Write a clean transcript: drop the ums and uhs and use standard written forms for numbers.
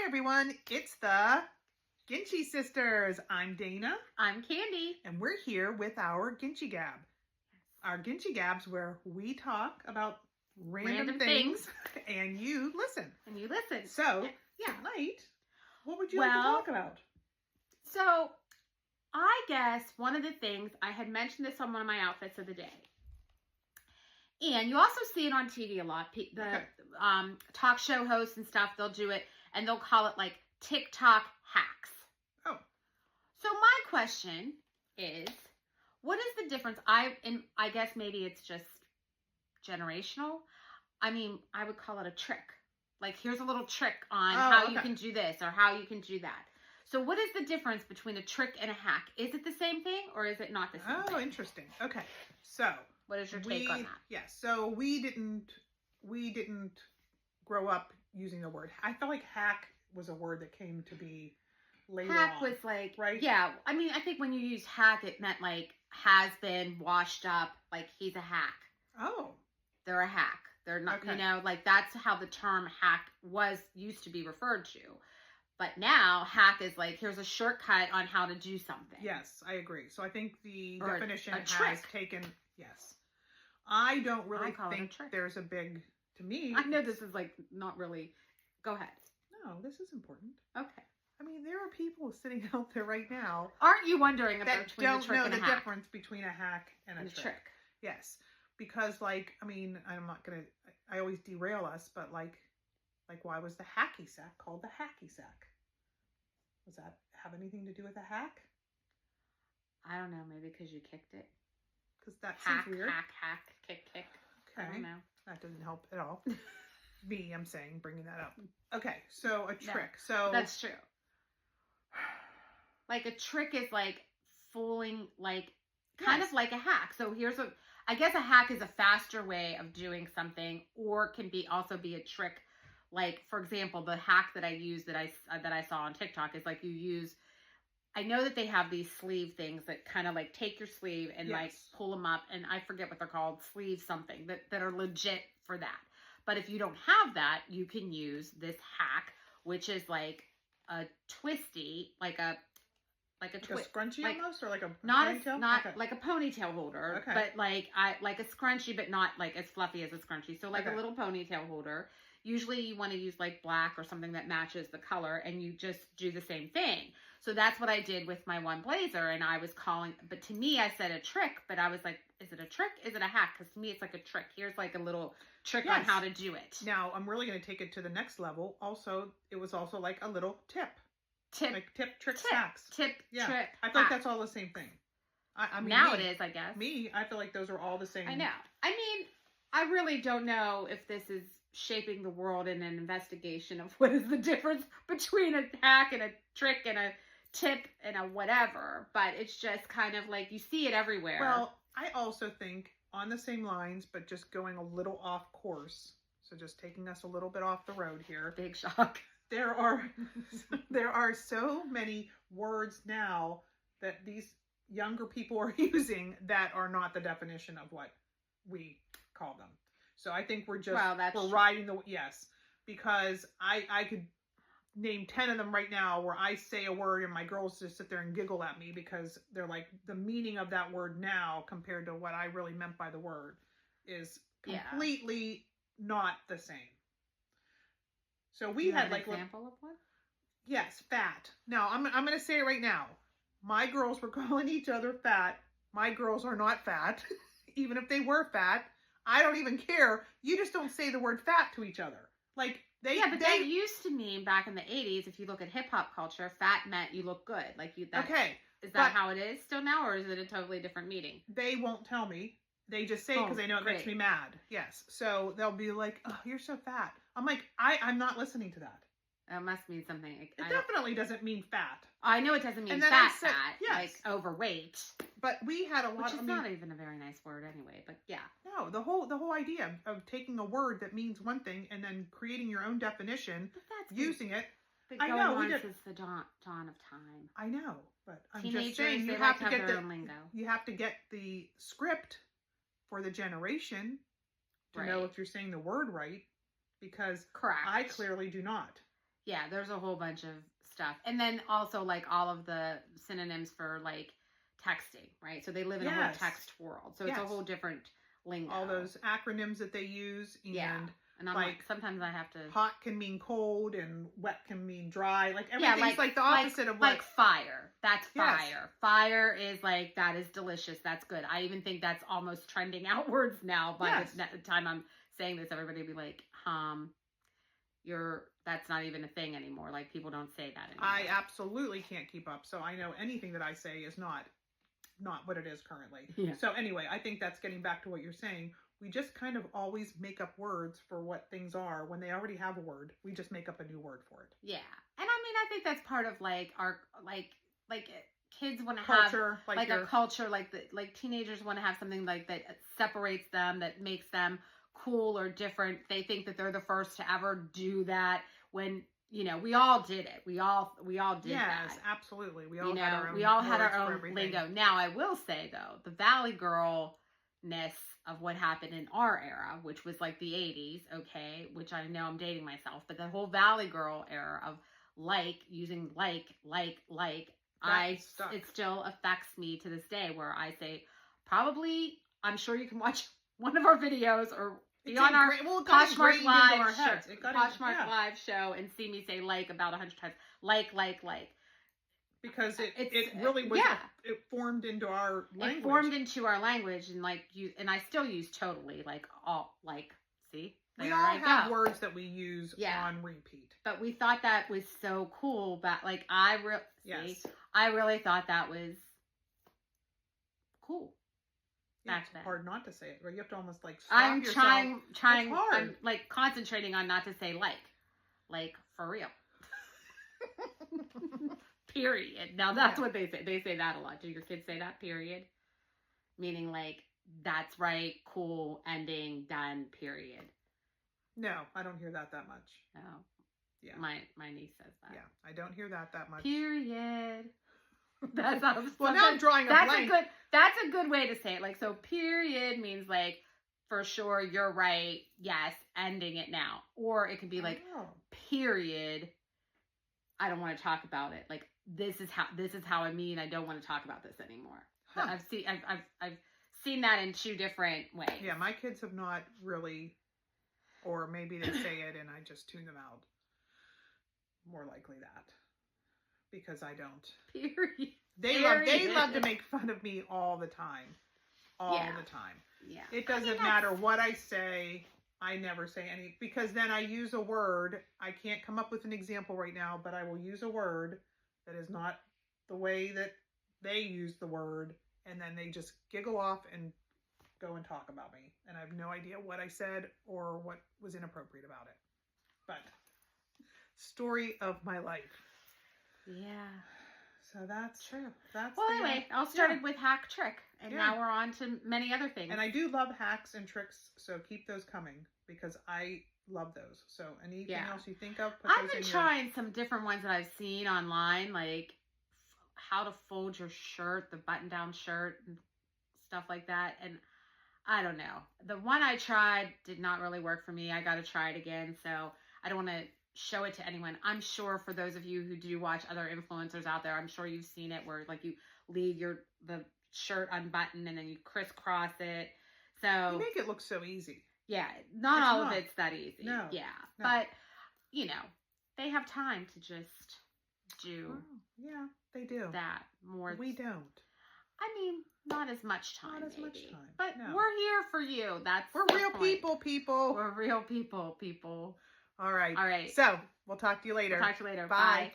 everyone, it's the Ginchy Sisters. I'm Dana. I'm Candi. And we're here with our Ginchy Gab. Our Ginchy Gabs where we talk about random things and you listen. So, tonight, what would you like to talk about? So, I guess one of the things, I had mentioned this on one of my outfits of the day. And you also see it on TV a lot. Talk show hosts and stuff, they'll do it and they'll call it like TikTok hacks. Oh. So my question is, what is the difference? I guess maybe it's just generational. I mean, I would call it a trick. Like, here's a little trick on how you can do this or how you can do that. So what is the difference between a trick and a hack? Is it the same thing or is it not the same thing? Oh, interesting. Okay. So, what is your take on that? Yeah, so we didn't grow up using the word. I felt like hack was a word that came to be later on. Hack was like, right? Yeah. I mean, I think when you use hack, it meant like has been washed up, like he's a hack. Oh. They're a hack. They're not, like that's how the term hack used to be referred to. But now hack is like, here's a shortcut on how to do something. Yes, I agree. So I think the definition has taken, yes. I don't really think there's a big, to me. I know this is like not really, go ahead. No, this is important. Okay. I mean, there are people sitting out there right now. Aren't you wondering about between a trick and a hack? Don't know the difference between a hack and a trick. Yes. Because like, I mean, I'm not going to, I always derail us, but like why was the hacky sack called the hacky sack? Does that have anything to do with a hack? I don't know. Maybe because you kicked it. Because that seems weird. Hack, kick. Okay. I don't know. That doesn't help at all. I'm saying, bringing that up. Okay, so a trick. No, so that's true. Like a trick is like fooling, like kind of like a hack. So I guess a hack is a faster way of doing something, or can also be a trick. Like, for example, the hack that I use that I saw on TikTok is like I know that they have these sleeve things that kind of like take your sleeve and like pull them up, and I forget what they're called, sleeve something, that are legit for that. But if you don't have that, you can use this hack, which is like a twisty, like a scrunchie almost, or like a ponytail? Not like a ponytail holder, but like a scrunchie, but not like as fluffy as a scrunchie. So like a little ponytail holder. Usually you want to use like black or something that matches the color, and you just do the same thing. So that's what I did with my one blazer, and I was but to me I said a trick, but I was like, is it a trick? Is it a hack? Because to me it's like a trick. Here's like a little trick on how to do it. Now I'm really going to take it to the next level. Also, it was also like a little tip, trick, hacks. Trick. I feel like that's all the same thing. I mean, now it is, I guess. I feel like those are all the same. I know. I mean, I really don't know if this is shaping the world in an investigation of what is the difference between a hack and a trick and a tip and a whatever, but it's just kind of like you see it everywhere. Well, I also think on the same lines, but just going a little off course, so just taking us a little bit off the road here. Big shock. There are so many words now that these younger people are using that are not the definition of what we call them. So I think we're riding because I could name 10 of them right now where I say a word and my girls just sit there and giggle at me because they're like, the meaning of that word now compared to what I really meant by the word is completely not the same. So we had like an example of one? Yes, fat. Now I'm going to say it right now. My girls were calling each other fat. My girls are not fat. Even if they were fat, I don't even care. You just don't say the word fat to each other. Like that used to mean back in the 80s, if you look at hip hop culture, fat meant you look good. Like is that how it is still now, or is it a totally different meaning? They won't tell me. They just say it because they know it makes me mad. Yes. So they'll be like, "Oh, you're so fat." I'm like, I'm not listening to that. It must mean something. It definitely doesn't mean fat. I know it doesn't mean fat, like overweight. But we had a lot, which is not even a very nice word anyway. But yeah, no, the whole idea of taking a word that means one thing and then creating your own definition, using it. I know since the dawn of time. I know, but I'm Teenagers, just saying you have to get their own lingo. You have to get the script for the generation to know if you're saying the word right, because I clearly do not. Yeah, there's a whole bunch of stuff. And then also like all of the synonyms for like texting, right? So they live in a whole Yes. text world. So it's a Yes. whole different lingo. All those acronyms that they use, and Yeah. And I'm like sometimes I have to. hot can mean cold and wet can mean dry. Like everything's like the opposite of like fire. That's Yes. fire. Fire is like, that is delicious. That's good. I even think that's almost trending outwards now. By Yes. the time I'm saying this, everybody will be like, that's not even a thing anymore. Like people don't say that anymore. I absolutely can't keep up. So I know anything that I say is not what it is currently. Yeah. So anyway, I think that's getting back to what you're saying. We just kind of always make up words for what things are when they already have a word. We just make up a new word for it. Yeah. And I mean, I think that's part of like our, like kids want to have Culture, like a culture, like teenagers want to have something like that separates them, that makes them cool or different. They think that they're the first to ever do that, when we all did it. We all did that. Yes, absolutely. We all had our own lingo. Now I will say though, the Valley Girl-ness of what happened in our era, which was like the 80s, okay, which I know I'm dating myself, but the whole Valley Girl era of using it still affects me to this day, where I say, probably, I'm sure you can watch one of our videos or be on our Poshmark Live show and see me say about 100 times, like. Because it really was, it formed into our language. It formed into our language, and and I still use totally, see? We all have words that we use on repeat. But we thought that was so cool, but I really thought that was cool. It's hard not to say it, right? You have to almost stop I'm yourself. trying. It's hard. I'm concentrating on not to say for real. Period. Now that's what they say. They say that a lot. Do your kids say that? Period. Meaning that's right, cool, ending, done, period. No, I don't hear that much. No. Yeah. My niece says that. Yeah, I don't hear that much. Period. That's how. Well, now I'm drawing a blank. That's a good way to say it. So period means for sure, you're right. Yes, ending it now. Or it could be period. I don't want to talk about it. This is how I mean. I don't want to talk about this anymore. Huh. I've seen that in two different ways. Yeah, my kids have not really, or maybe they say it and I just tune them out. More likely that, because I don't. Period. They love to make fun of me all the time. All the time. Yeah. It doesn't matter what I say. I never say any, because then I use a word. I can't come up with an example right now, but I will use a word that is not the way that they use the word, and then they just giggle off and go and talk about me, and I have no idea what I said or what was inappropriate about it. But story of my life. Yeah. So that's true. Anyway, I started with hack trick, and now we're on to many other things. And I do love hacks and tricks, so keep those coming, because I love those. So anything else you think of, put I've been trying some different ones that I've seen online, like how to fold your shirt, the button-down shirt, and stuff like that. And I don't know. The one I tried did not really work for me. I got to try it again, so I don't want to show it to anyone. I'm sure for those of you who do watch other influencers out there, I'm sure you've seen it where you leave the shirt unbuttoned and then you crisscross it. So you make it look so easy. Yeah, not all of it's that easy. No. Yeah. No. But they have time to just do yeah, they do. That more. We don't. I mean, not as much time. Not as much time. But we're here for you. We're real people. We're real people. All right. All right. So, we'll talk to you later. Bye.